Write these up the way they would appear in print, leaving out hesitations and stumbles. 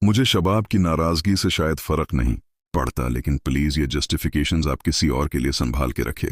मुझे शबाब की नाराजगी से शायद फर्क नहीं पड़ता, लेकिन प्लीज ये जस्टिफिकेशंस आप किसी और के लिए संभाल के रखे।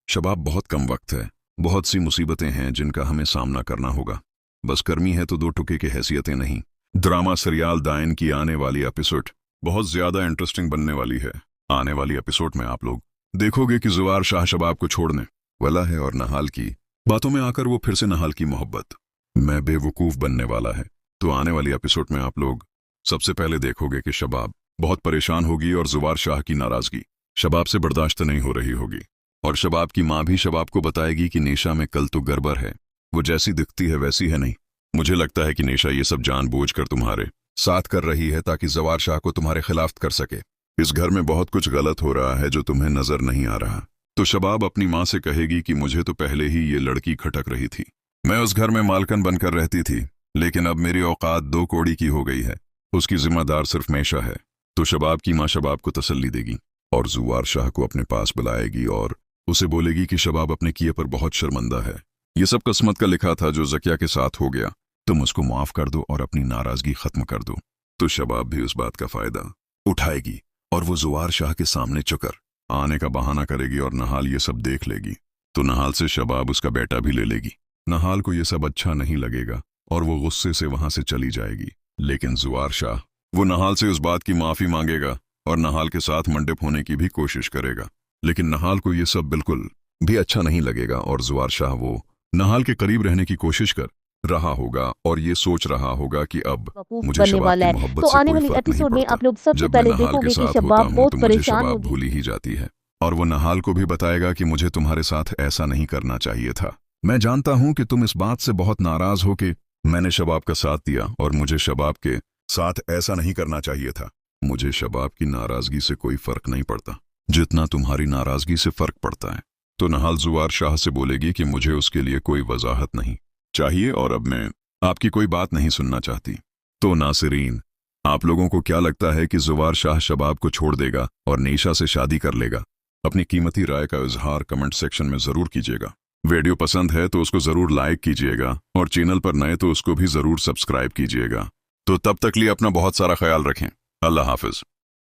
शबाब, बहुत कम वक्त है, बहुत सी मुसीबतें हैं जिनका हमें सामना करना होगा। बस कर्मी है तो दो टुके की हैसियतें नहीं। ड्रामा सीरियल दाइन की आने वाली एपिसोड बहुत ज्यादा इंटरेस्टिंग बनने वाली है। आने वाली एपिसोड में आप लोग देखोगे कि जुवार शाह शबाब को छोड़ने वाला है और नहाल की बातों में आकर वो फिर से नहाल की मोहब्बत में बेवकूफ बनने वाला है। तो आने वाली एपिसोड में आप लोग सबसे पहले देखोगे कि शबाब बहुत परेशान होगी और जुवार शाह की नाराजगी शबाब से बर्दाश्त नहीं हो रही होगी। और शबाब की माँ भी शबाब को बताएगी कि नेशा में कल तो गड़बड़ है, वो जैसी दिखती है वैसी है नहीं। मुझे लगता है कि नेशा ये सब जानबूझकर तुम्हारे साथ कर रही है ताकि जुवार शाह को तुम्हारे खिलाफ कर सके। इस घर में बहुत कुछ गलत हो रहा है जो तुम्हें नजर नहीं आ रहा। तो शबाब अपनी माँ से कहेगी कि मुझे तो पहले ही ये लड़की खटक रही थी, मैं उस घर में मालकन बनकर रहती थी, लेकिन अब मेरी औकात दो कौड़ी की हो गई है, उसकी जिम्मेदार सिर्फ मेशा है। तो शबाब की माँ शबाब को तसल्ली देगी और जुवार शाह को अपने पास बुलाएगी और उसे बोलेगी कि शबाब अपने किए पर बहुत शर्मिंदा है, ये सब किस्मत का लिखा था जो जकिया के साथ हो गया, तुम उसको माफ कर दो और अपनी नाराजगी खत्म कर दो। तो शबाब भी उस बात का फायदा उठाएगी और वो जुवार शाह के सामने चुकर आने का बहाना करेगी और नहाल ये सब देख लेगी। तो नहाल से शबाब उसका बेटा भी ले लेगी। नहाल को ये सब अच्छा नहीं लगेगा और वो गुस्से से वहां से चली जाएगी। लेकिन जुवार शाह वो नहाल से उस बात की माफी मांगेगा और नहाल के साथ मंडिप होने की भी कोशिश करेगा। लेकिन नहाल को ये सब बिल्कुल भी अच्छा नहीं लगेगा और जुवार शाह वो नहाल के करीब रहने की कोशिश कर रहा होगा और ये सोच रहा होगा कि अब मुझे बनने शबाब वाला की है। मोहब्बत तो से आने कोई वाली फर्क नहीं एपिसोड में पड़ता। आप लोग सबसे जब मैं पहले नहाल देखोगे के कि साथ होता शबाब हूँ बहुत तो मुझे परेशान शबाब होगी। भूली ही जाती है और वो नहाल को भी बताएगा कि मुझे तुम्हारे साथ ऐसा नहीं करना चाहिए था। मैं जानता हूं कि तुम इस बात से बहुत नाराज हो कि मैंने शबाब का साथ दिया और मुझे शबाब के साथ ऐसा नहीं करना चाहिए था। मुझे शबाब की नाराजगी से कोई फर्क नहीं पड़ता जितना तुम्हारी नाराजगी से फर्क पड़ता है। तो नहाल जुवार शाह से बोलेगी कि मुझे उसके लिए कोई वजाहत नहीं चाहिए और अब मैं आपकी कोई बात नहीं सुनना चाहती। तो नासिरीन, आप लोगों को क्या लगता है कि जुवार शाह शबाब को छोड़ देगा और नेशा से शादी कर लेगा? अपनी कीमती राय का इजहार कमेंट सेक्शन में जरूर कीजिएगा। वीडियो पसंद है तो उसको जरूर लाइक कीजिएगा और चैनल पर नए तो उसको भी जरूर सब्सक्राइब कीजिएगा। तो तब तक लिए अपना बहुत सारा ख्याल रखें। अल्लाह हाफिज।